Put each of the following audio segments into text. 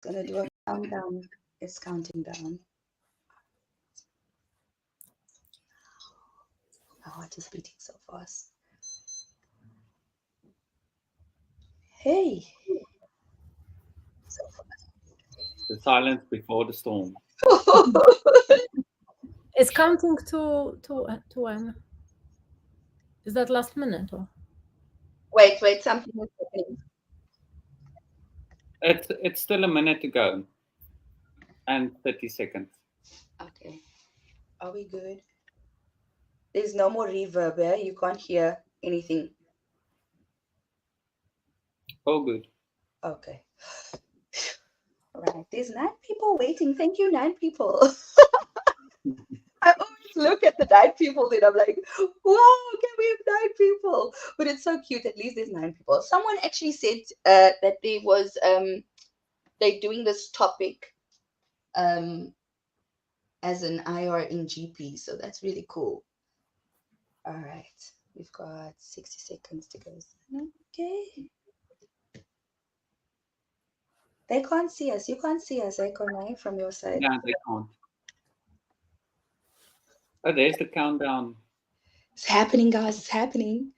Gonna do a countdown. It's counting down. My heart is beating so fast. Hey, so The silence before the storm. fast. It's counting to when? Is that last minute or? Wait, something is happening. It's still a minute to go and 30 seconds. Okay, are we good? There's no more reverb here. You can't hear anything. All good. Okay. All right. There's 9 people waiting. Thank you, 9 people. I always look at the 9 people and I'm like, wow, can we have 9 people? But it's so cute. At least there's 9 people. Someone actually said that there was they're doing this topic as an IR in GP. So that's really cool. All right. We've got 60 seconds to go. Okay. They can't see us. You can't see us, Ekonai, from your side. Yeah, they can't. Oh, there's the countdown. It's happening, guys. It's happening.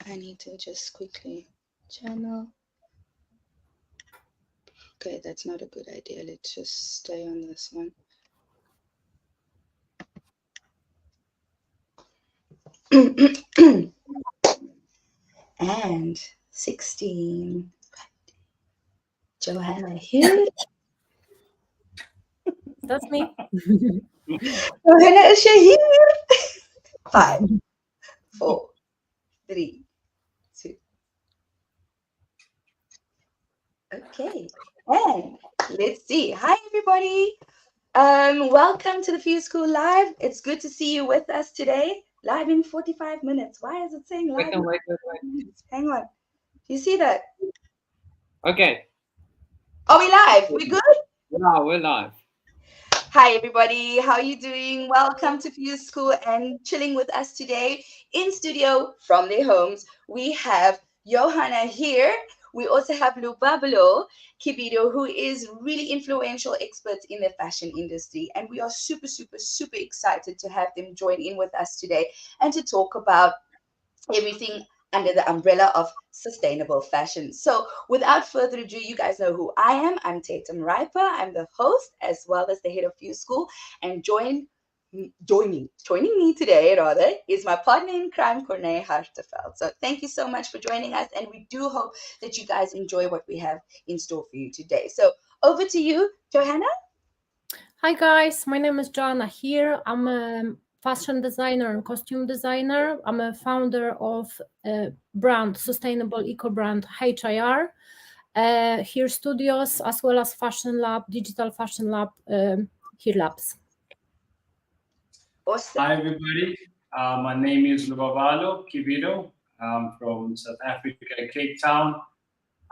I need to just quickly channel. Okay, that's not a good idea. Let's just stay on this one. And 16. Johanna here. That's me. Johanna is here. 5, 4, 3, 2. Okay, and let's see. Hi, everybody. Welcome to the FuseSchool Live. It's good to see you with us today. Live in 45 minutes. Why is it saying live? Wait. Minutes? Hang on. Do you see that? Okay. Are we live? We good? Yeah, we're live. Hi, everybody. How are you doing? Welcome to FuseSchool and chilling with us today in studio from their homes. We have Johanna here. We also have Lubabalo Kibido, who is really influential experts in the fashion industry. And we are super excited to have them join in with us today and to talk about everything under the umbrella of sustainable fashion. So without further ado, you guys know who I am. I'm Tatum Riper. I'm the host as well as the head of FuseSchool. And joining me today, rather, is my partner in crime, Corné Harteveld. So thank you so much for joining us. And we do hope that you guys enjoy what we have in store for you today. So over to you, Johanna. Hi guys, my name is Joanna here. I'm a fashion designer and costume designer. I'm a founder of a brand, sustainable eco brand HIR. Here studios as well as fashion lab, digital fashion lab, here labs. Awesome. Hi everybody, my name is Lubabalo Kibido. I'm from South Africa, Cape Town.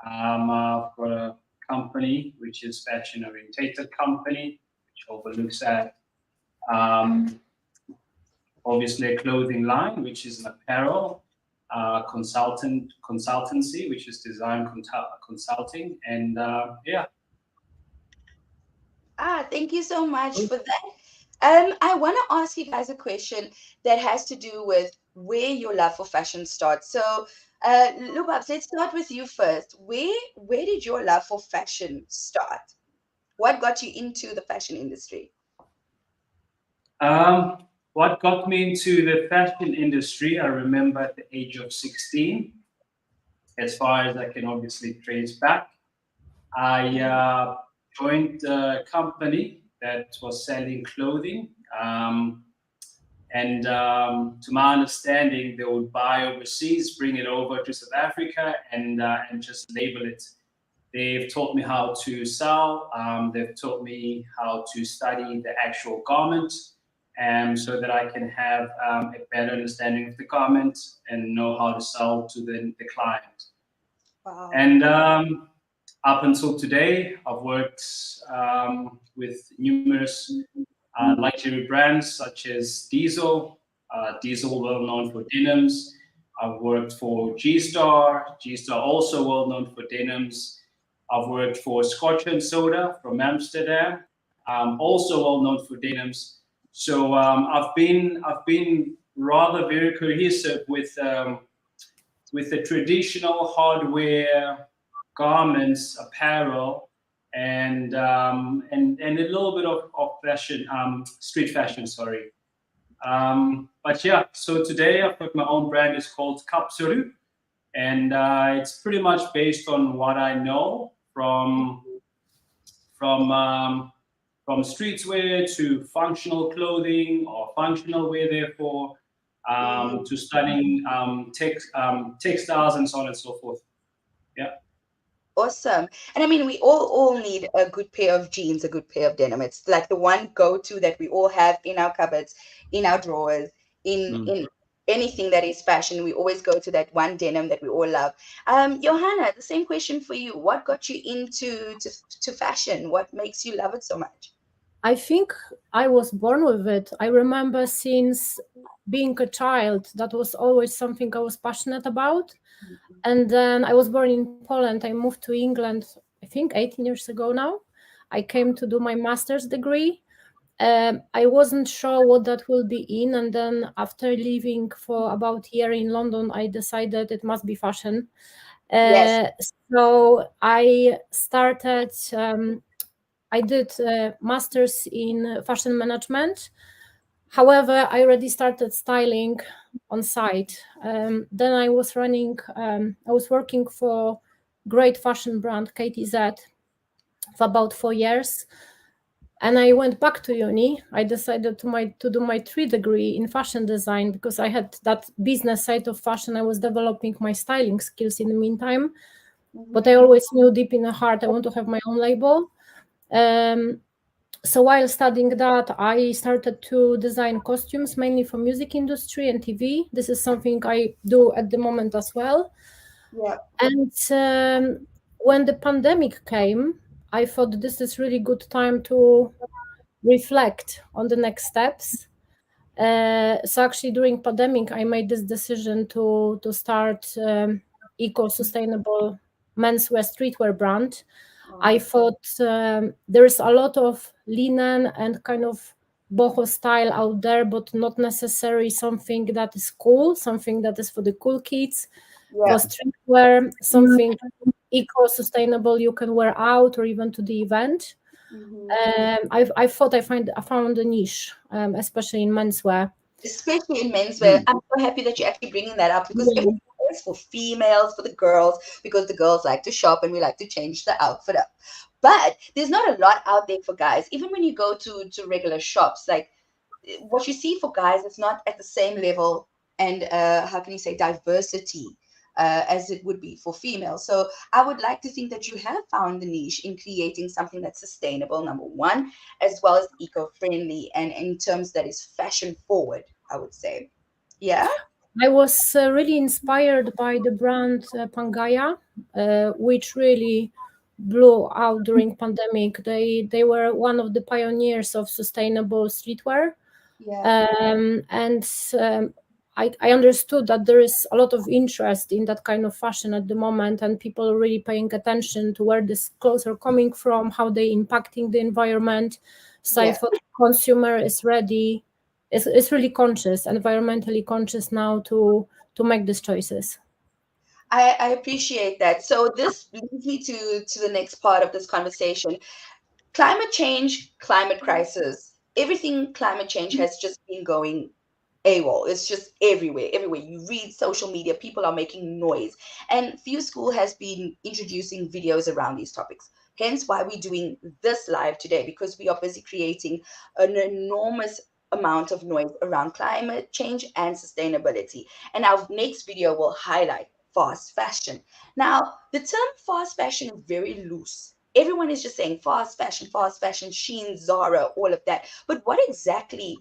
I've got a company which is fashion orientated company, which overlooks at obviously a clothing line, which is an apparel consultancy, which is design consulting, and yeah. Thank you so much for that. I want to ask you guys a question that has to do with where your love for fashion starts. So, Lubabs, let's start with you first. Where did your love for fashion start? What got you into the fashion industry? What got me into the fashion industry, I remember at the age of 16, as far as I can obviously trace back, I joined a company that was selling clothing. And to my understanding, they would buy overseas, bring it over to South Africa, and just label it. They've taught me how to sell. They've taught me how to study the actual garment, so that I can have a better understanding of the garment and know how to sell to the client. Wow. And up until today, I've worked with numerous luxury brands such as Diesel. Diesel, well known for denims. I've worked for G-Star also well known for denims. I've worked for Scotch and Soda from Amsterdam, also well known for denims. So I've been rather very cohesive with the traditional hardware, garments, apparel, and a little bit of fashion, street fashion. Sorry. But yeah, so today I've got my own brand. It's called Kapsuru, and it's pretty much based on what I know from streetwear to functional clothing or functional wear, therefore, to stunning textiles and so on and so forth. Yeah. Awesome. And I mean, we all need a good pair of jeans, a good pair of denim. It's like the one go-to that we all have in our cupboards, in our drawers, in anything that is fashion. We always go to that one denim that we all love. Johanna, the same question for you. What got you into to fashion? What makes you love it so much? I think I was born with it. I remember since being a child, that was always something I was passionate about. And then I was born in Poland. I moved to England, I think 18 years ago now. I came to do my master's degree. I wasn't sure what that will be in. And then after living for about a year in London, I decided it must be fashion. Yes. So I started, I did a master's in fashion management. However, I already started styling on site. Then I was working for great fashion brand KTZ for about 4 years. And I went back to uni. I decided to do my 3 degree in fashion design because I had that business side of fashion. I was developing my styling skills in the meantime. But I always knew deep in the heart I want to have my own label. So while studying that, I started to design costumes, mainly for music industry and TV. This is something I do at the moment as well. Yeah. And when the pandemic came, I thought this is really good time to reflect on the next steps. So actually during pandemic, I made this decision to start eco-sustainable menswear streetwear brand. I thought there is a lot of linen and kind of boho style out there, but not necessarily something that is cool, something that is for the cool kids, for streetwear, something eco-sustainable you can wear out or even to the event. I thought I found a niche, especially in menswear. Especially in menswear. I'm so happy that you're actually bringing that up because everything is for females, for the girls, because the girls like to shop and we like to change the outfit up. But there's not a lot out there for guys. Even when you go to regular shops, like what you see for guys is not at the same level and how can you say diversity as it would be for females. So I would like to think that you have found the niche in creating something that's sustainable, number one, as well as eco-friendly and in terms that is fashion forward, I would say. Yeah. I was really inspired by the brand Pangaya, which really blew out during pandemic. They were one of the pioneers of sustainable streetwear. Yeah. I understood that there is a lot of interest in that kind of fashion at the moment, and people are really paying attention to where these clothes are coming from, how they're impacting the environment. So I thought consumer is ready, is really conscious, environmentally conscious now to make these choices. I appreciate that. So this leads me to the next part of this conversation. Climate change, climate crisis. Everything climate change has just been going AWOL. It's just everywhere. Everywhere you read social media, people are making noise. And FuseSchool has been introducing videos around these topics. Hence why we're doing this live today, because we are busy creating an enormous amount of noise around climate change and sustainability. And our next video will highlight fast fashion. Now, the term fast fashion is very loose. Everyone is just saying fast fashion, Shein, Zara, all of that. But what exactly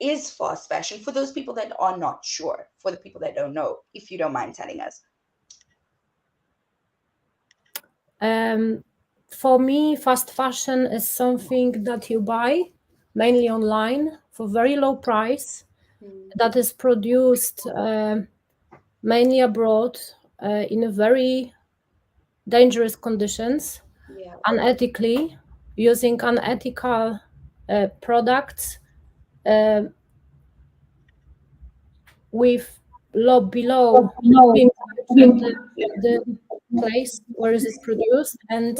is fast fashion for those people that are not sure, for the people that don't know, if you don't mind telling us? For me, fast fashion is something that you buy mainly online for very low price, that is produced mainly abroad in a very dangerous conditions, Yeah. unethically, using unethical products with law below being mentioned the place where is it produced, and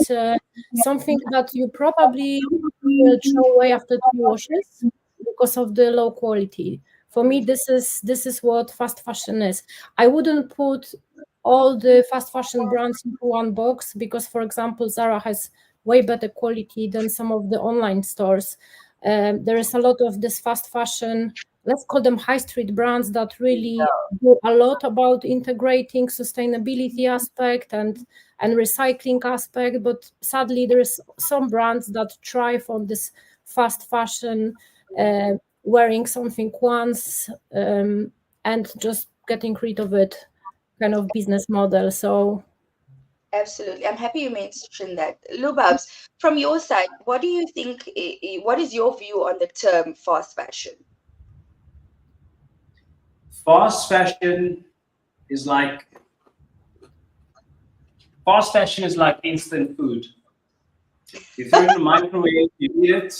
something that you probably will throw away after 2 washes because of the low quality. For me, this is what fast fashion is. I wouldn't put all the fast fashion brands into one box because, for example, Zara has way better quality than some of the online stores. There is a lot of this fast fashion, let's call them high street brands, that really do a lot about integrating sustainability aspect and recycling aspect, but sadly there is some brands that thrive on this fast fashion, wearing something once and just getting rid of it kind of business model. So Absolutely. I'm happy you mentioned that. Lubabs, from your side, what do you think, what is your view on the term fast fashion? Fast fashion is like fast fashion is like instant food. You throw it in the microwave, you eat it,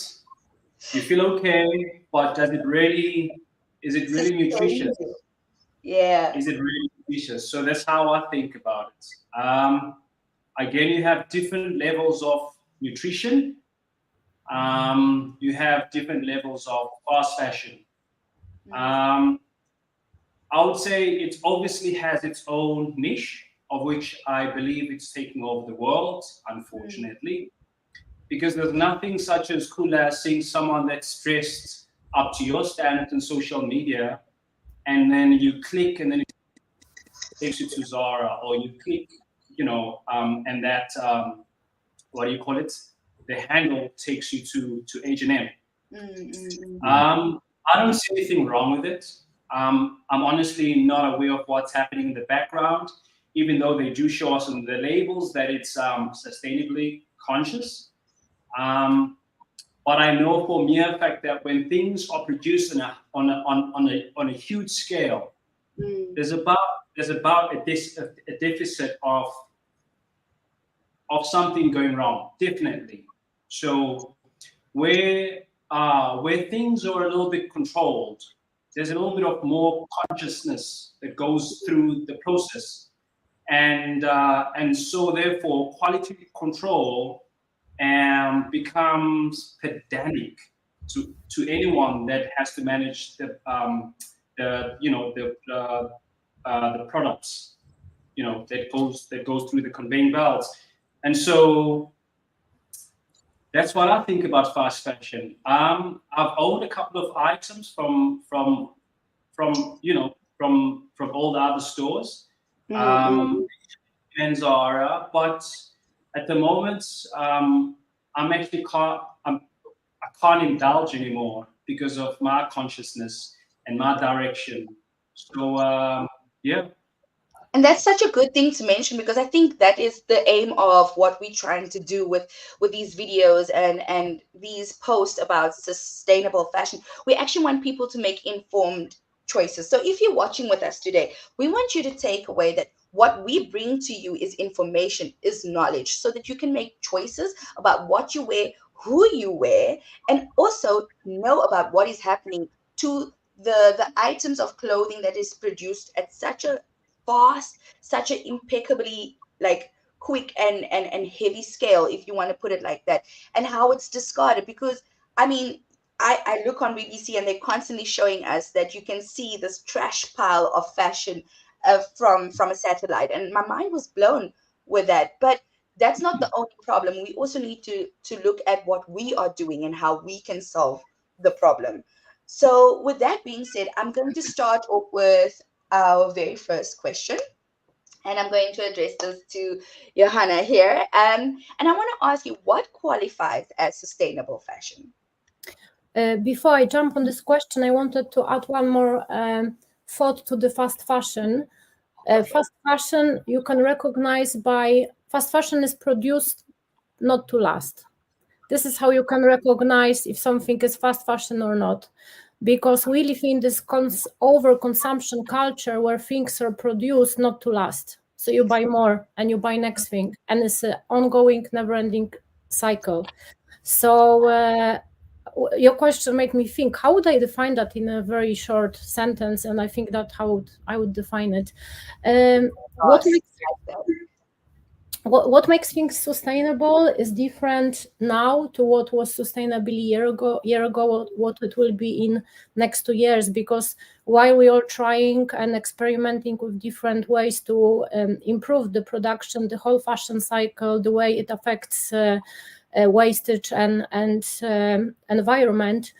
you feel okay, but is it really Sustain. nutritious? Yeah. Is it really nutritious? So that's how I think about it. Again, you have different levels of nutrition. You have different levels of fast fashion. Um, I would say it obviously has its own niche, of which I believe it's taking over the world, unfortunately, because there's nothing such as cool as seeing someone that's dressed up to your standards on social media, and then you click, and then it takes you to Zara, or you click, and that what do you call it? The handle takes you to H&M. I don't see anything wrong with it. I'm honestly not aware of what's happening in the background, even though they do show us on the labels that it's sustainably conscious. But I know for mere fact that when things are produced on a huge scale, there's about a deficit of something going wrong, definitely. So where things are a little bit controlled, there's a little bit of more consciousness that goes through the process, and so therefore quality control becomes pedantic to anyone that has to manage the products, that goes through the conveying belts, and so that's what I think about fast fashion. I've owned a couple of items from all the other stores, and Zara, but at the moment, I'm actually I can't indulge anymore because of my consciousness and my direction. So yeah. And that's such a good thing to mention, because I think that is the aim of what we're trying to do with these videos and these posts about sustainable fashion. We actually want people to make informed choices. So if you're watching with us today, we want you to take away that what we bring to you is information, is knowledge, so that you can make choices about what you wear, who you wear, and also know about what is happening to the items of clothing that is produced at such a fast, such an impeccably like quick and heavy scale, if you want to put it like that, and how it's discarded. Because I mean, I look on BBC and they're constantly showing us that you can see this trash pile of fashion from a satellite, and my mind was blown with that. But that's not the only problem. We also need to look at what we are doing and how we can solve the problem. So with that being said, I'm going to start off with our very first question. And I'm going to address this to Johanna here. And I want to ask you, what qualifies as sustainable fashion? Before I jump on this question, I wanted to add one more thought to the fast fashion. Fast fashion, you can recognize by fast fashion is produced not to last. This is how you can recognize if something is fast fashion or not, because we live in this overconsumption culture where things are produced not to last. So you buy more and you buy next thing, and it's an ongoing, never-ending cycle. So your question made me think, how would I define that in a very short sentence? And I think that how I would define it. What makes what makes things sustainable is different now to what was sustainable year ago, what it will be in next 2 years, because while we are trying and experimenting with different ways to improve the production, the whole fashion cycle, the way it affects wastage and environment,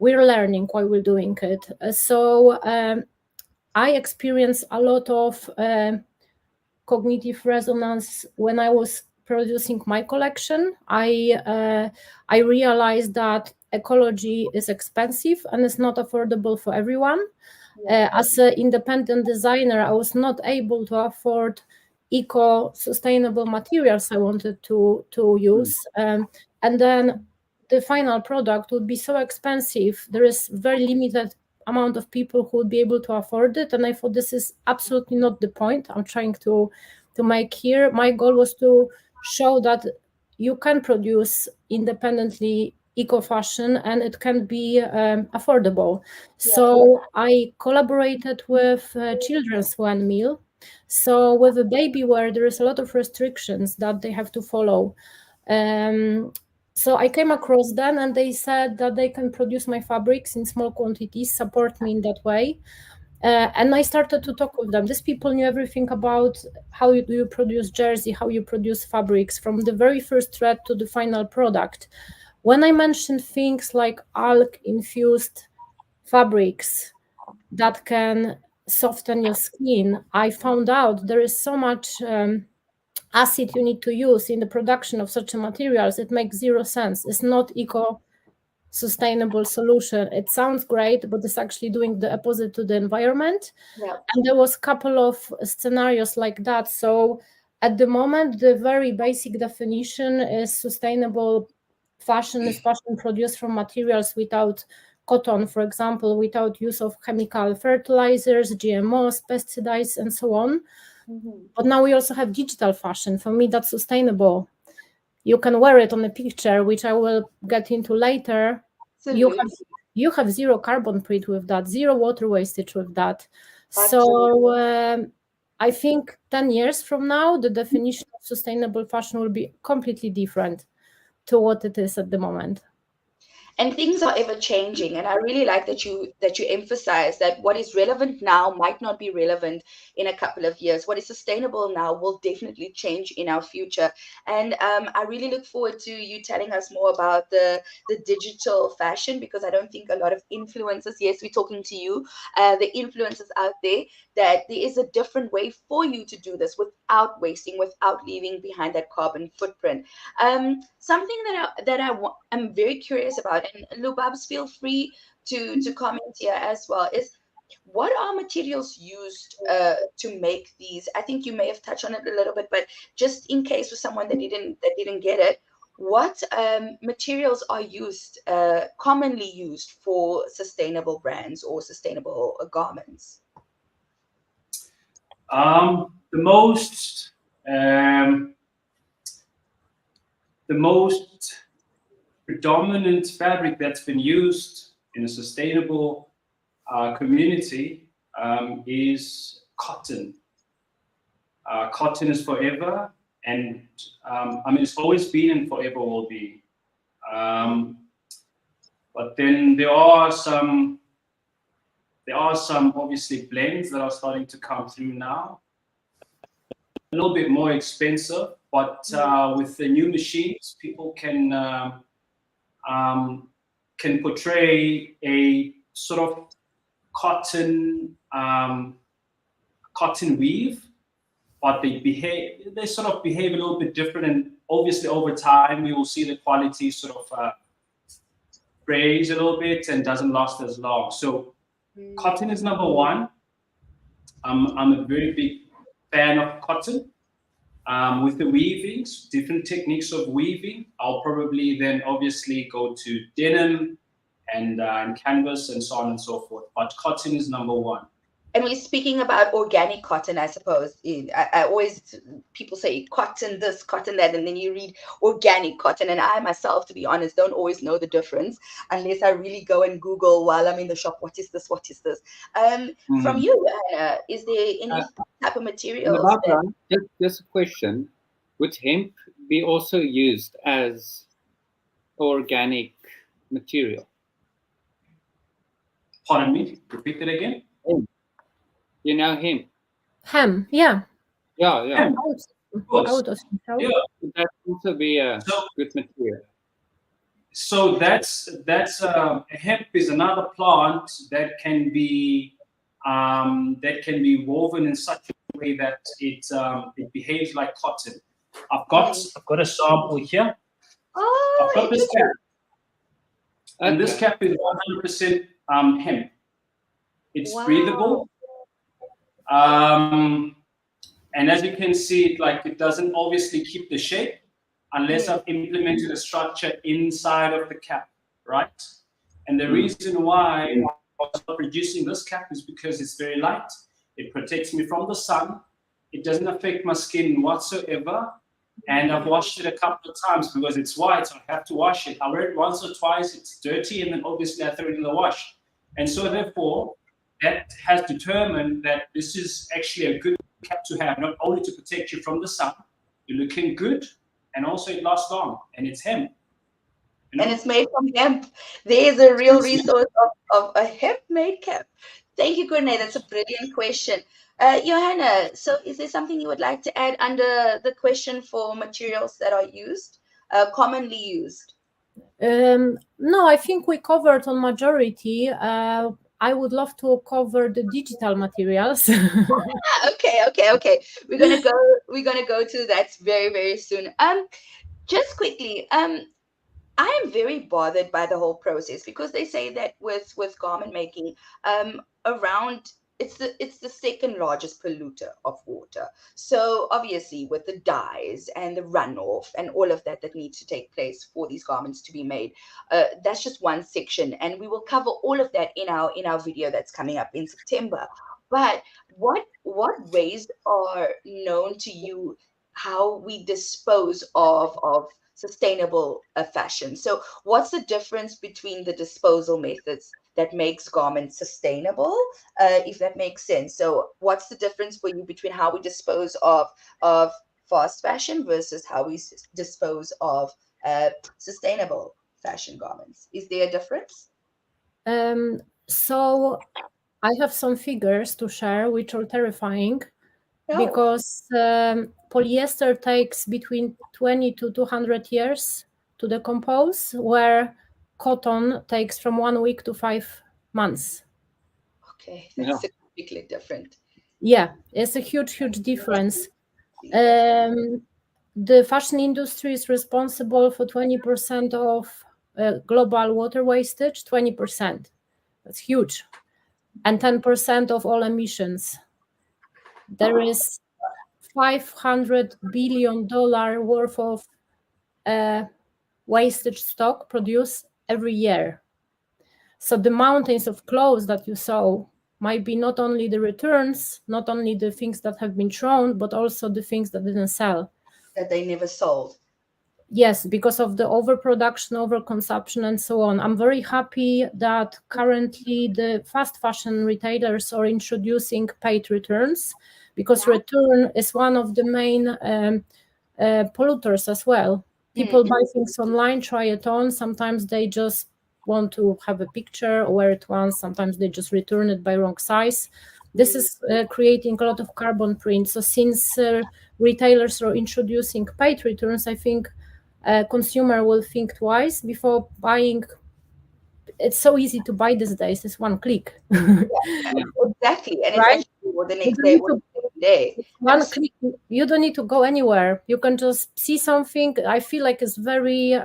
we're learning while we're doing it. So I experienced a lot of cognitive resonance when I was producing my collection. I realized that ecology is expensive and it's not affordable for everyone. As an independent designer, I was not able to afford eco-sustainable materials I wanted to use. And then the final product would be so expensive. There is very limited amount of people who would be able to afford it. And I thought this is absolutely not the point I'm trying to make here. My goal was to show that you can produce independently eco fashion and it can be affordable. So I collaborated with Children's One Meal. So with a baby wear, there is a lot of restrictions that they have to follow. So I came across them and they said that they can produce my fabrics in small quantities, support me in that way. And I started to talk with them. These people knew everything about how you produce jersey, how you produce fabrics, from the very first thread to the final product. When I mentioned things like alg-infused fabrics that can soften your skin, I found out there is so much acid you need to use in the production of such materials. It makes zero sense. It's not eco-sustainable solution. It sounds great, but it's actually doing the opposite to the environment. And there was a couple of scenarios like that. So at the moment, the very basic definition is sustainable fashion is fashion produced from materials without cotton, for example, without use of chemical fertilizers, GMOs, pesticides, and so on. But now we also have digital fashion. For me, that's sustainable. You can wear it on a picture, which I will get into later. You have zero carbon print with that, zero water wastage with that. So I think 10 years from now, the definition of sustainable fashion will be completely different to what it is at the moment. And things are ever changing, and I really like that you emphasize that what is relevant now might not be relevant in a couple of years. What is sustainable now will definitely change in our future. And I really look forward to you telling us more about the digital fashion, because I don't think a lot of influencers, yes, we're talking to you, the influencers out there, that there is a different way for you to do this without wasting, without leaving behind that carbon footprint. Something I'm very curious about, and Lubabs, feel free to comment here as well, is what are materials used to make these? I think you may have touched on it a little bit, but just in case for someone that didn't get it, what materials are used, commonly used for sustainable brands or sustainable garments? The most predominant fabric that's been used in a sustainable community is cotton. Cotton is forever, and I mean, it's always been and forever will be. But then there are some obviously blends that are starting to come through now. A little bit more expensive, but with the new machines, people can portray a sort of cotton weave, but they sort of behave a little bit different, and obviously over time we will see the quality sort of raise a little bit and doesn't last as long. So cotton is number one. I'm a very big fan of cotton. With the weavings, different techniques of weaving, I'll probably then obviously go to denim and canvas and so on and so forth. But cotton is number one. And we're speaking about organic cotton, I suppose. I always, people say cotton this, cotton that, and then you read organic cotton. And I myself, to be honest, don't always know the difference unless I really go and Google while I'm in the shop. What is this? What is this? From you, Johanna, is there any type of And materials about that? that, just a question: would hemp be also used as organic material? Pardon me, repeat it again. Hemp. You know hemp. Hem, yeah. Yeah, yeah. Hemp, of course. I would assume so. Yeah. Would that also be a So, good material? so hemp is another plant that can be woven in such a way that it behaves like cotton. I've got a sample here. Oh, I've got this cap, and this Okay. cap is 100% hemp. It's wow. breathable, and as you can see, it doesn't obviously keep the shape unless I've implemented a structure inside of the cap, right? And the reason why I'm producing this cap is because it's very light. It protects me from the sun. It doesn't affect my skin whatsoever. And I've washed it a couple of times because it's white, so I have to wash it. I wear it once or twice, it's dirty, and then obviously I throw it in the wash. And so therefore, that has determined that this is actually a good cap to have, not only to protect you from the sun, you're looking good, and also it lasts long, and it's hemp. You know? And it's made from hemp. There is a real resource of a hemp-made cap. Thank you, Gurne. That's a brilliant question. Johanna, so is there something you would like to add under the question for materials that are used, commonly used? No, I think we covered on majority. I would love to cover the digital materials. Okay. We're gonna go to that very, very soon. Just quickly, I am very bothered by the whole process because they say that with garment making, around it's the second largest polluter of water. So obviously, with the dyes and the runoff and all of that that needs to take place for these garments to be made, that's just one section, and we will cover all of that in our video that's coming up in September. But what ways are known to you how we dispose of sustainable fashion? So what's the difference between the disposal methods that makes garments sustainable, if that makes sense? So what's the difference for you between how we dispose of fast fashion versus how we dispose of sustainable fashion garments? Is there a difference? So I have some figures to share, which are terrifying. No. Because polyester takes between 20 to 200 years to decompose, where cotton takes from 1 week to 5 months. Okay, that's significantly different. Yeah, it's a huge difference. The fashion industry is responsible for 20% of global water wastage, 20%. That's huge. And 10% of all emissions. There is $500 billion worth of wastage stock produced every year. So the mountains of clothes that you saw might be not only the returns, not only the things that have been thrown, but also the things that didn't sell. That they never sold. Yes, because of the overproduction, overconsumption, and so on. I'm very happy that currently the fast fashion retailers are introducing paid returns, because return is one of the main polluters as well. People buy things online, try it on. Sometimes they just want to have a picture or wear it once. Sometimes they just return it by wrong size. This is creating a lot of carbon print. So since retailers are introducing paid returns, I think consumer will think twice before buying. It's so easy to buy these days. It's one click. Exactly. And right? it's actually the next day or the same day. One click. You don't need to go anywhere. You can just see something. I feel like it's very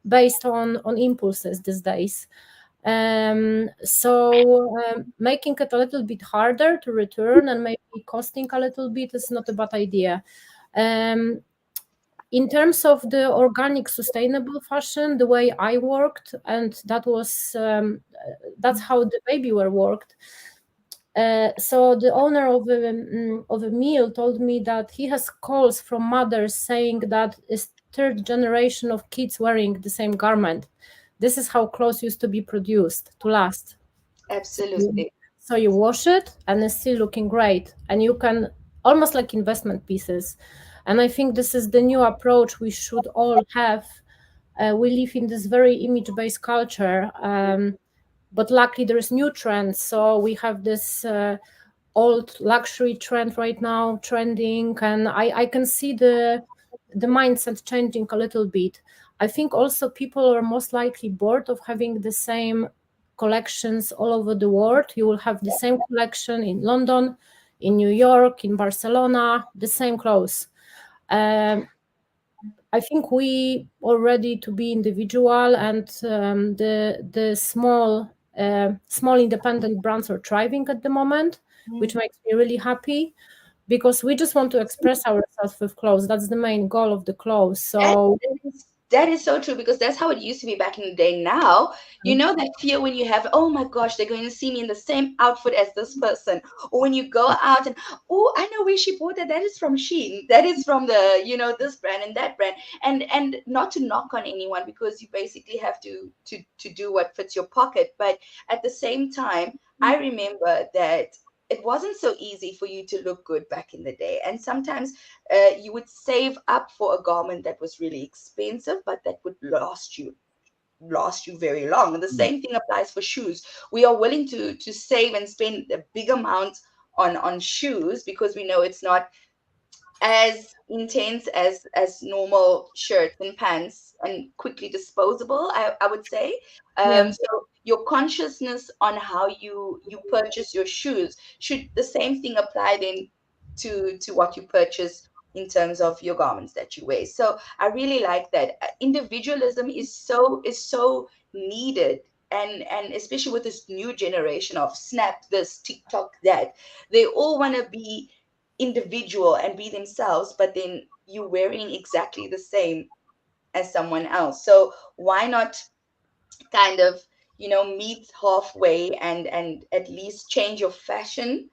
based on impulses these days. So making it a little bit harder to return and maybe costing a little bit is not a bad idea. In terms of the organic sustainable fashion, the way I worked, and that was that's how the baby wear worked. So the owner of a mill told me that he has calls from mothers saying that it's third generation of kids wearing the same garment. This is how clothes used to be produced to last. Absolutely. So you wash it and it's still looking great, and you can almost like investment pieces. And I think this is the new approach we should all have. We live in this very image-based culture, but luckily there is new trends. So we have this old luxury trend right now trending, and I can see the mindset changing a little bit. I think also people are most likely bored of having the same collections all over the world. You will have the same collection in London, in New York, in Barcelona, the same clothes. I think we are ready to be individual, and the small independent brands are thriving at the moment, which makes me really happy, because we just want to express ourselves with clothes. That's the main goal of the clothes. So That is so true, because that's how it used to be back in the day. Now, you know that fear when you have, oh my gosh, they're going to see me in the same outfit as this person. Or when you go out and, oh, I know where she bought that. That is from Shein. That is from the, this brand and that brand. And not to knock on anyone, because you basically have to do what fits your pocket. But at the same time, I remember that it wasn't so easy for you to look good back in the day. And sometimes you would save up for a garment that was really expensive, but that would last you very long. And the same thing applies for shoes. We are willing to save and spend a big amount on shoes, because we know it's not as intense as normal shirts and pants, and quickly disposable, I would say. yeah. So your consciousness on how you purchase your shoes, should the same thing apply then to what you purchase in terms of your garments that you wear. So I really like that. Individualism is so needed, and especially with this new generation of Snap this, TikTok that, they all want to be individual and be themselves, but then you're wearing exactly the same as someone else. So why not kind of, meet halfway, and at least change your fashion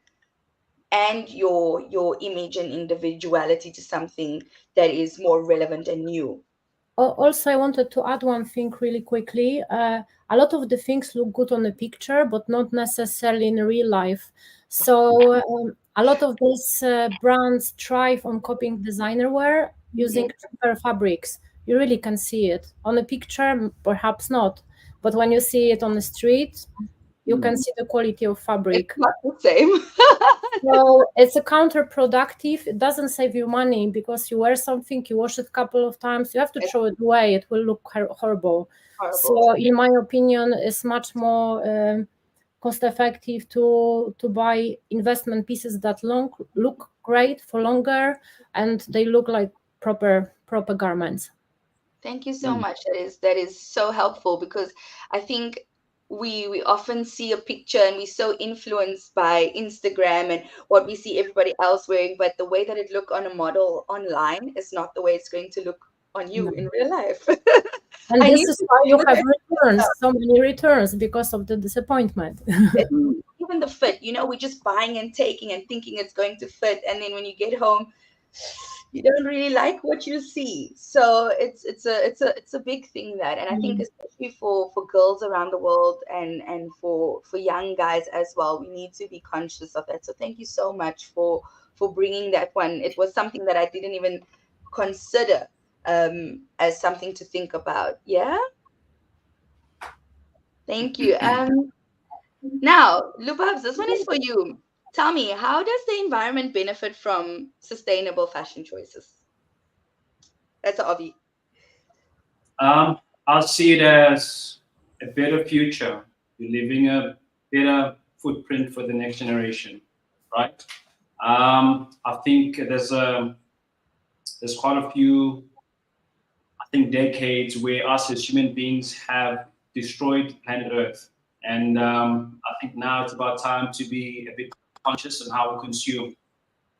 and your image and individuality to something that is more relevant and new. Also, I wanted to add one thing really quickly. A lot of the things look good on a picture, but not necessarily in real life. So a lot of these brands thrive on copying designer wear using cheaper fabrics. You really can see it on a picture, perhaps not, but when you see it on the street, you can see the quality of It's fabric. not the same. So it's a counterproductive. It doesn't save you money, because you wear something, you wash it a couple of times, you have to It's throw it away. It will look horrible. horrible. So, in my opinion, it's much more cost effective to buy investment pieces that look great for longer, and they look like proper garments. Thank you so much. That is so helpful, because I think we often see a picture and we're so influenced by Instagram and what we see everybody else wearing, but the way that it look on a model online is not the way it's going to look on you in real life. And I this need is to why do you have returns, so many returns, because of the disappointment. it. Even the fit, we're just buying and taking and thinking it's going to fit, and then when you get home, you don't really like what you see. So it's a big thing, that, and I think especially for girls around the world, and for young guys as well, we need to be conscious of that. So thank you so much for bringing that one. It was something that I didn't even consider as something to think about. Yeah, thank you. Now, Lubabs, this one is for you. Tell me, how does the environment benefit from sustainable fashion choices? That's Avi. I'll see it as a better future. You're leaving a better footprint for the next generation, right? I think there's quite a few, I think, decades where us as human beings have destroyed planet Earth, and I think now it's about time to be a bit conscious of how we consume.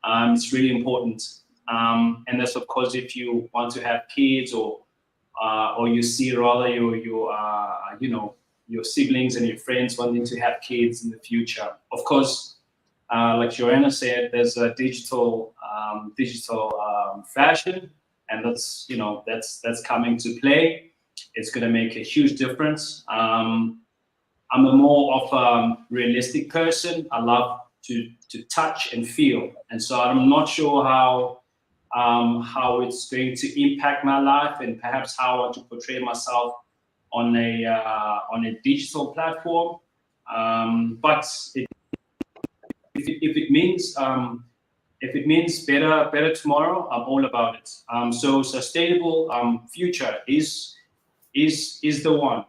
It's really important, and that's of course if you want to have kids, or you see rather your siblings and your friends wanting to have kids in the future. Of course, Like Joanna said, there's a digital fashion, and that's coming to play. It's going to make a huge difference. I'm a more of a realistic person. I love to touch and feel, and so I'm not sure how it's going to impact my life, and perhaps how I want to portray myself on a digital platform. But if it means better tomorrow, I'm all about it. So sustainable future is the one.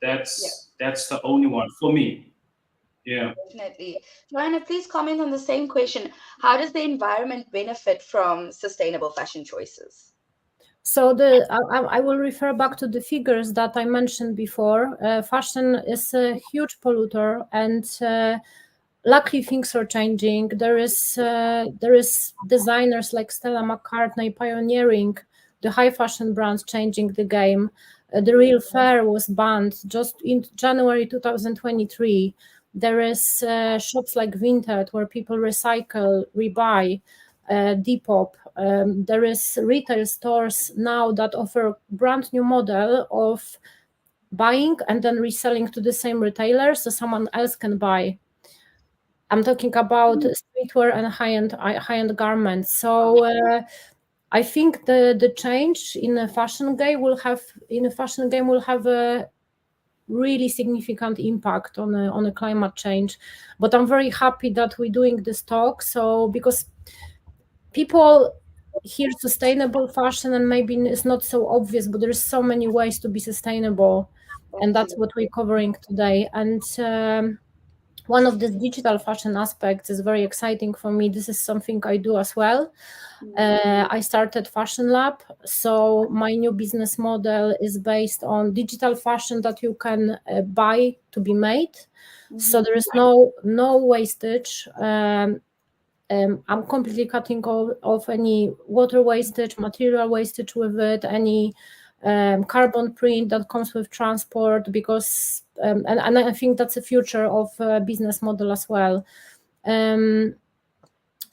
That's the only one for me. Yeah. Definitely. Joanna, please comment on the same question. How does the environment benefit from sustainable fashion choices? So I will refer back to the figures that I mentioned before. Fashion is a huge polluter, and luckily things are changing. There is designers like Stella McCartney pioneering the high fashion brands, changing the game. The real fair was banned just in January 2023. There is shops like Vinted where people recycle, rebuy, Depop. There is retail stores now that offer brand new model of buying and then reselling to the same retailer so someone else can buy. I'm talking about streetwear and high-end garments. So I think the change in a fashion game will have a really significant impact on a climate change. But I'm very happy that we're doing this talk. So because people hear sustainable fashion and maybe it's not so obvious, but there's so many ways to be sustainable, and that's what we're covering today. And one of the digital fashion aspects is very exciting for me. This is something I do as well. I started Fashion Lab, so my new business model is based on digital fashion that you can buy to be made. So there is no wastage. I'm completely cutting off any water wastage, material wastage with it, any carbon print that comes with transport, because and I think that's the future of business model as well.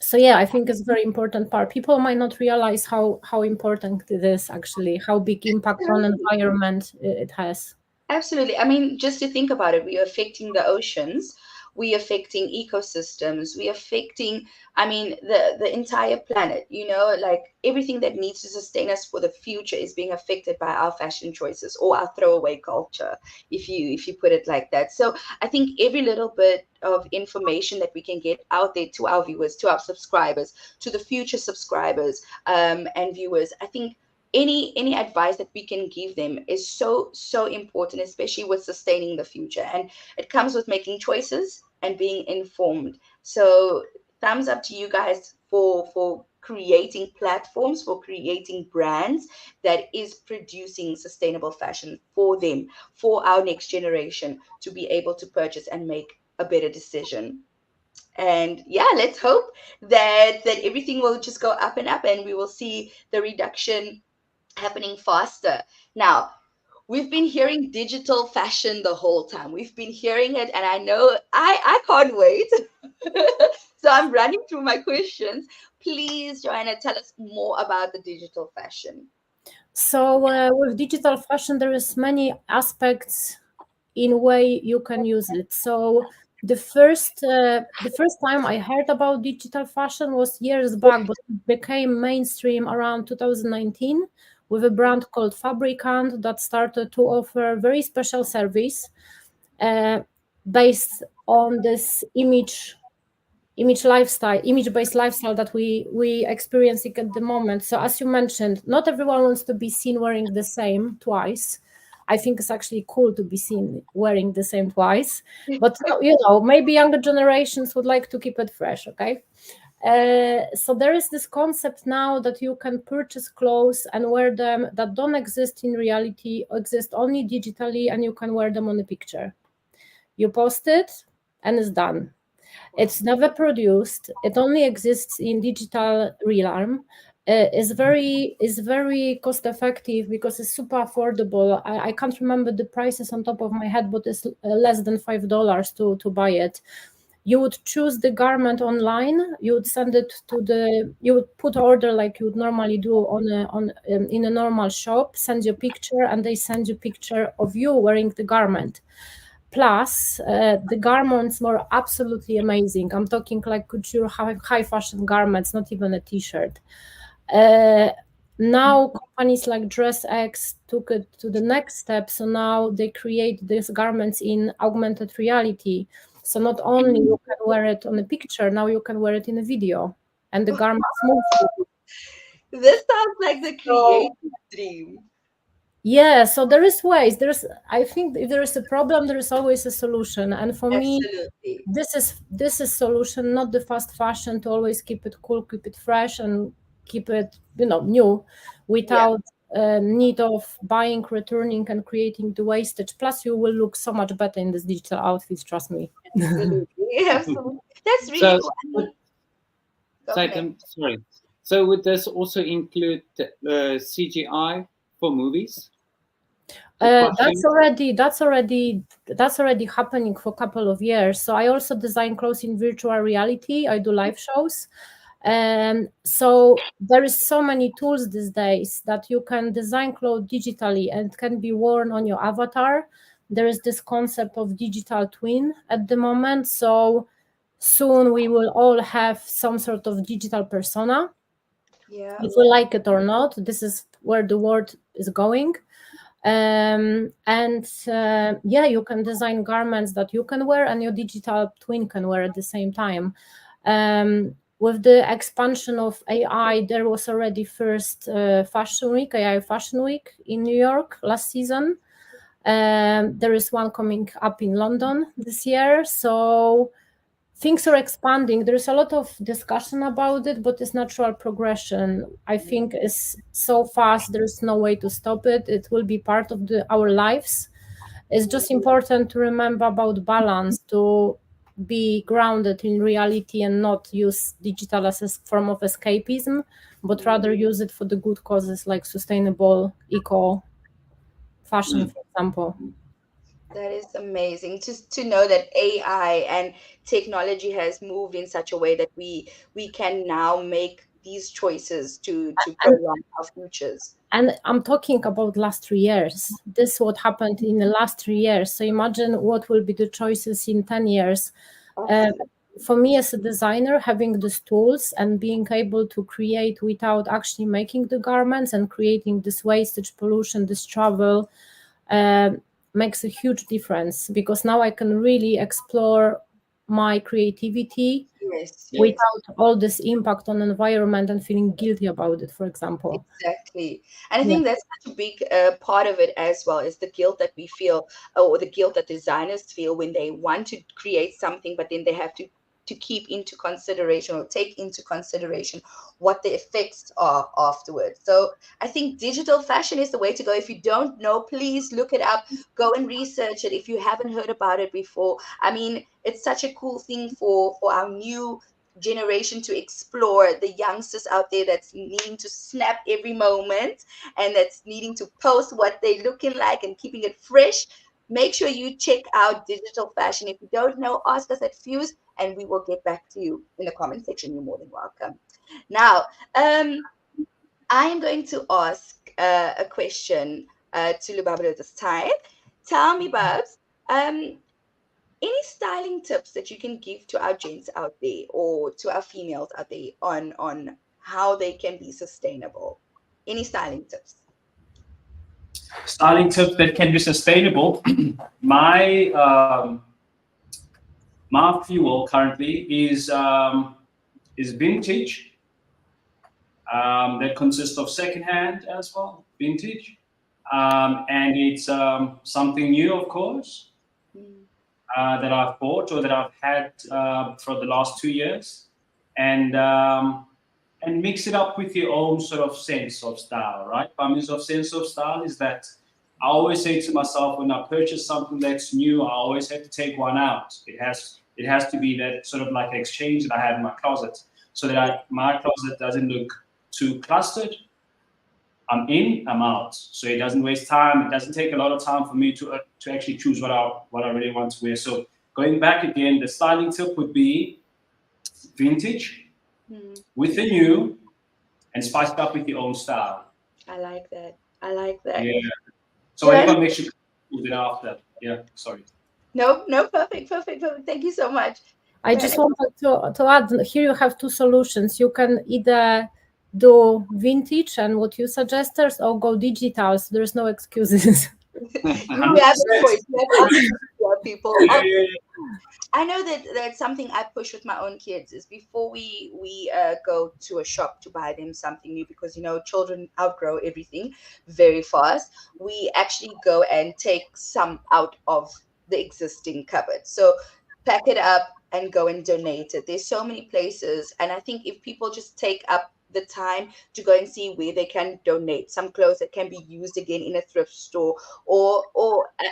So yeah, I think it's a very important part. People might not realize how important it is, actually, how big impact on environment it has. Absolutely. I mean, just to think about it, we are affecting the oceans, we are affecting ecosystems, we are affecting, I mean, the entire planet, like everything that needs to sustain us for the future is being affected by our fashion choices or our throwaway culture, if you put it like that. So I think every little bit of information that we can get out there to our viewers, to our subscribers, to the future subscribers and viewers, I think any advice that we can give them is so important, especially with sustaining the future. And it comes with making choices and being informed. So thumbs up to you guys for creating platforms, for creating brands that is producing sustainable fashion for them, for our next generation to be able to purchase and make a better decision. And yeah, let's hope that everything will just go up and up, and we will see the reduction happening faster. Now, we've been hearing digital fashion the whole time. We've been hearing it, and I know I can't wait. So I'm running through my questions. Please, Joanna, tell us more about the digital fashion. So with digital fashion, there is many aspects in way you can use it. So the first time I heard about digital fashion was years back, but it became mainstream around 2019 with a brand called Fabricant that started to offer very special service based on this image-based lifestyle that we experiencing at the moment. So as you mentioned, not everyone wants to be seen wearing the same twice. I think it's actually cool to be seen wearing the same twice, but maybe younger generations would like to keep it fresh. Okay. So there is this concept now that you can purchase clothes and wear them that don't exist in reality, exist only digitally, and you can wear them on a picture. You post it and it's done. It's never produced. It only exists in digital realm. Is very cost effective because it's super affordable. I can't remember the prices on top of my head, but it's less than $5 to buy it. You would choose the garment online. You would send it to you would put order like you would normally do in a normal shop. Send your picture, and they send you picture of you wearing the garment. Plus, the garments were absolutely amazing. I'm talking like couture, high fashion garments, not even a t-shirt. Now companies like DressX took it to the next step. So now they create these garments in augmented reality. So not only you can wear it on a picture, now you can wear it in a video, and the garments move. This sounds like the creative dream. Yeah, so there is ways. I think if there is a problem, there is always a solution. And for me, Absolutely. this is solution, not the fast fashion, to always keep it cool, keep it fresh, and keep it new, without need of buying, returning, and creating the wastage. Plus, you will look so much better in this digital outfits. Trust me. Absolutely. Absolutely. That's really So, cool. I mean, go like, ahead. I'm sorry. So would this also include CGI for movies? That's already happening for a couple of years. So I also design clothes in virtual reality. I do live shows. And so there is so many tools these days that you can design clothes digitally and can be worn on your avatar. There is this concept of digital twin at the moment. So soon we will all have some sort of digital persona. Yeah. If we like it or not, this is where the world is going. You can design garments that you can wear and your digital twin can wear at the same time. With the expansion of AI, there was already first Fashion Week, AI Fashion Week in New York last season. There is one coming up in London this year. So things are expanding. There's a lot of discussion about it, but it's natural progression. I think it's so fast, there's no way to stop it. It will be part of our lives. It's just important to remember about balance, to be grounded in reality and not use digital as a form of escapism, but rather use it for the good causes like sustainable eco fashion, for example. That is amazing. Just to know that AI and technology has moved in such a way that we can now make these choices to And prolong our futures. And I'm talking about last 3 years. This is what happened in the last 3 years. So imagine what will be the choices in 10 years. Uh, Absolutely. for me as a designer, having these tools and being able to create without actually making the garments and creating this wastage, pollution, this travel, uh, makes a huge difference, because now I can really explore my creativity Yes, yes. without all this impact on environment and feeling guilty about it, for example. Exactly. And I Yeah. think that's such a big part of it as well, is the guilt that we feel, or the guilt that designers feel when they want to create something, but then they have to keep into consideration or take into consideration what the effects are afterwards. So I think digital fashion is the way to go. If you don't know, please look it up, go and research it if you haven't heard about it before. I mean, it's such a cool thing for our new generation to explore, the youngsters out there that's needing to snap every moment and that's needing to post what they're looking like and keeping it fresh. Make sure you check out digital fashion. If you don't know, ask us at Fuse and we will get back to you in the comment section. You're more than welcome. Now, I am going to ask a question to Lubabelo this time. Tell me, Babs, any styling tips that you can give to our gents out there or to our females out there on how they can be sustainable? Any styling tips? Styling tips that can be sustainable. my my fuel currently is vintage. That consists of secondhand as well, vintage, and it's something new, of course, Mm, that I've bought or that I've had for the last 2 years, and mix it up with your own sort of sense of style, right? By means of sense of style is that I always say to myself, when I purchase something that's new, I always have to take one out. It has to be that sort of like exchange that I have in my closet, so that my closet doesn't look too clustered. I'm in, I'm out. So it doesn't waste time. It doesn't take a lot of time for me to actually choose what I really want to wear. So going back again, the styling tip would be vintage Mm, with the new and spiced up with your own style. I like that. I like that. Yeah. So Joanna? whatever makes you comfortable then after. Yeah, sorry. No, no, perfect, perfect, perfect. Thank you so much. I just wanted to add, here you have two solutions. You can either do vintage and what you suggested, or go digital, so there's no excuses. You have a 100%. choice. You have options here, people. Yeah, yeah, yeah. I know that that's something I push with my own kids is before we go to a shop to buy them something new, because children outgrow everything very fast. We actually go and take some out of the existing cupboard. So pack it up and go and donate it. There's so many places, and I think if people just take up the time to go and see where they can donate some clothes that can be used again in a thrift store, or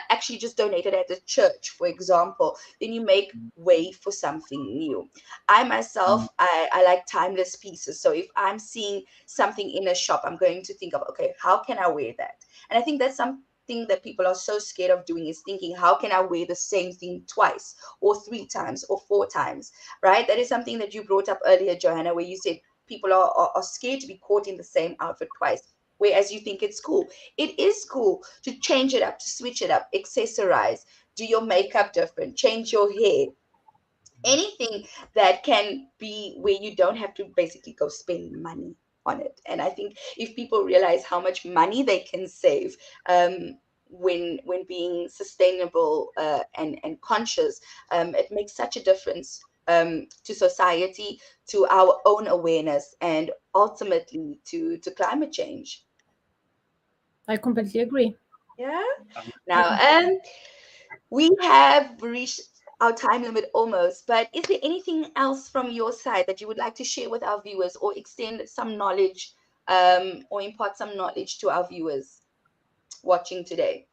actually just donate it at the church, for example, then you make way for something new. I myself, I like timeless pieces. So if I'm seeing something in a shop, I'm going to think of, okay, how can I wear that? And I think that's something that people are so scared of doing, is thinking, how can I wear the same thing twice or three times or four times, right? That is something that you brought up earlier, Johanna, where you said people are scared to be caught in the same outfit twice. Whereas you think it's cool. It is cool to change it up, to switch it up, accessorize, do your makeup different, change your hair, anything that can be where you don't have to basically go spend money on it. And I think if people realize how much money they can save, when being sustainable, and conscious, it makes such a difference, to society, to our own awareness, and ultimately to climate change. I completely agree. Yeah. Now, we have reached our time limit almost, but is there anything else from your side that you would like to share with our viewers, or extend some knowledge, or impart some knowledge to our viewers watching today?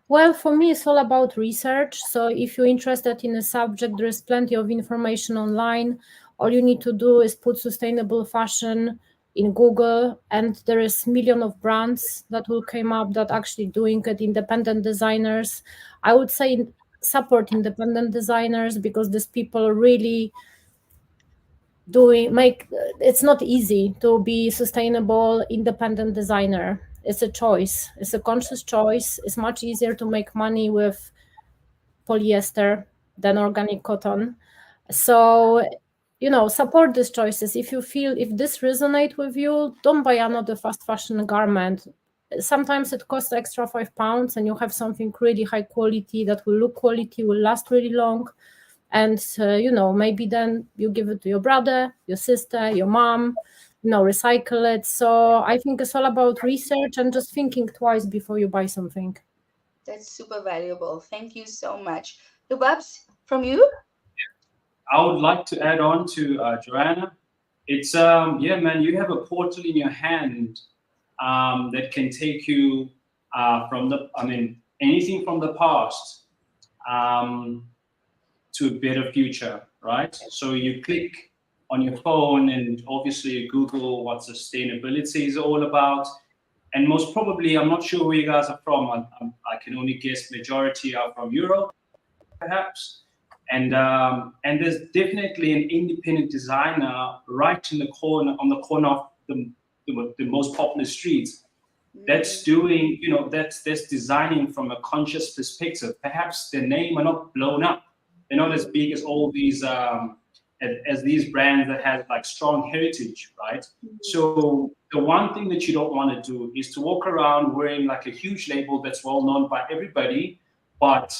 Well, for me, it's all about research. So if you're interested in a subject, there is plenty of information online. All you need to do is put sustainable fashion in Google, and there is million of brands that will come up that actually doing it, independent designers. I would say support independent designers, because these people really it's not easy to be sustainable independent designer. It's a choice, it's a conscious choice. It's much easier to make money with polyester than organic cotton. So support these choices. If you feel, if this resonate with you, don't buy another fast fashion garment. Sometimes it costs extra £5 and you have something really high quality that will look quality, will last really long. And maybe then you give it to your brother, your sister, your mom, recycle it. So I think it's all about research and just thinking twice before you buy something. That's super valuable. Thank you so much. The Babs, from you? I would like to add on to Joanna. It's yeah, man, you have a portal in your hand that can take you anything from the past to a better future, right? So you click on your phone and obviously you Google what sustainability is all about. And most probably, I'm not sure where you guys are from. I can only guess majority are from Europe, perhaps. And there's definitely an independent designer right in the corner, on the corner of the most popular streets, that's doing, that's designing from a conscious perspective. Perhaps their name are not blown up, they're not as big as all these as these brands that have like strong heritage, right? So the one thing that you don't want to do is to walk around wearing like a huge label that's well known by everybody, but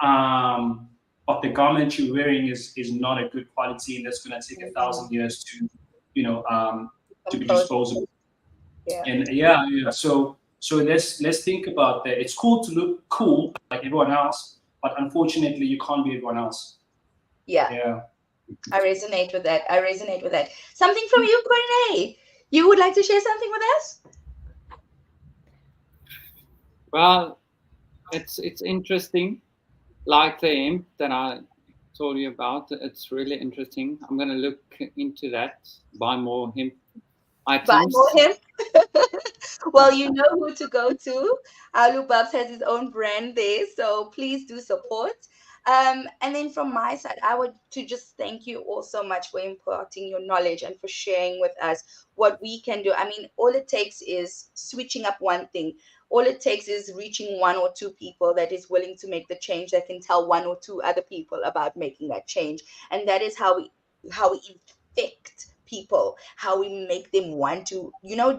the garment you're wearing is not a good quality, and that's going to take 1,000 years to to be disposable. Yeah. And yeah. So let's think about that. It's cool to look cool like everyone else, but unfortunately you can't be everyone else. Yeah. I resonate with that. Something from you, Corne. You would like to share something with us? Well, it's interesting. Like the hemp that I told you about, it's really interesting. I'm going to look into that, buy more hemp But I know items. him. Well, you know who to go to. Alu Babs has his own brand there, so please do support. And then from my side, I would to just thank you all so much for imparting your knowledge and for sharing with us what we can do. I mean, all it takes is switching up one thing. All it takes is reaching one or two people that is willing to make the change, that can tell one or two other people about making that change. And that is how we infect people, how we make them want to,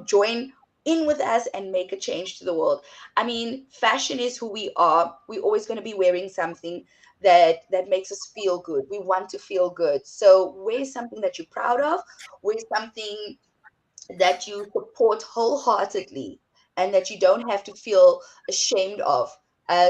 join in with us and make a change to the world. I mean, fashion is who we are. We're always going to be wearing something that makes us feel good. We want to feel good. So wear something that you're proud of. Wear something that you support wholeheartedly and that you don't have to feel ashamed of.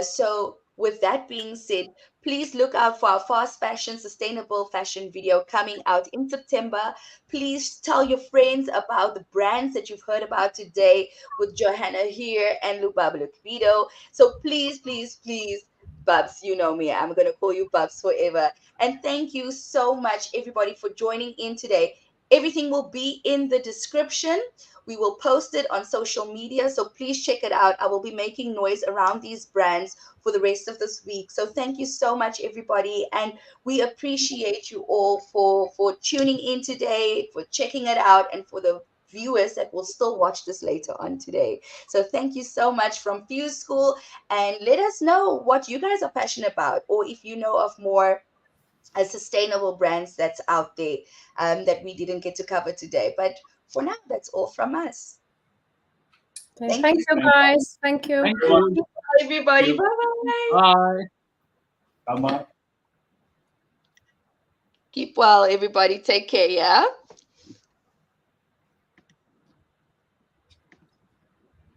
So, with that being said, please look out for our fast fashion, sustainable fashion video coming out in September. Please tell your friends about the brands that you've heard about today with Johanna here and Lubaba Luquido. So, please, please, please. Bubs, you know me. I'm going to call you Bubs forever. And thank you so much, everybody, for joining in today. Everything will be in the description. We will post it on social media, so please check it out. I will be making noise around these brands for the rest of this week. So thank you so much, everybody, and we appreciate you all for tuning in today, for checking it out, and for the viewers that will still watch this later on today. So thank you so much from Fuse School, and let us know what you guys are passionate about, or if you know of more sustainable brands that's out there that we didn't get to cover today. But for now, that's all from us. Okay, Thank thank you. you, guys. Thank you. Thank Everyone, you. Everybody. Bye bye. Bye. bye-bye. Keep well, everybody. Take care. Yeah.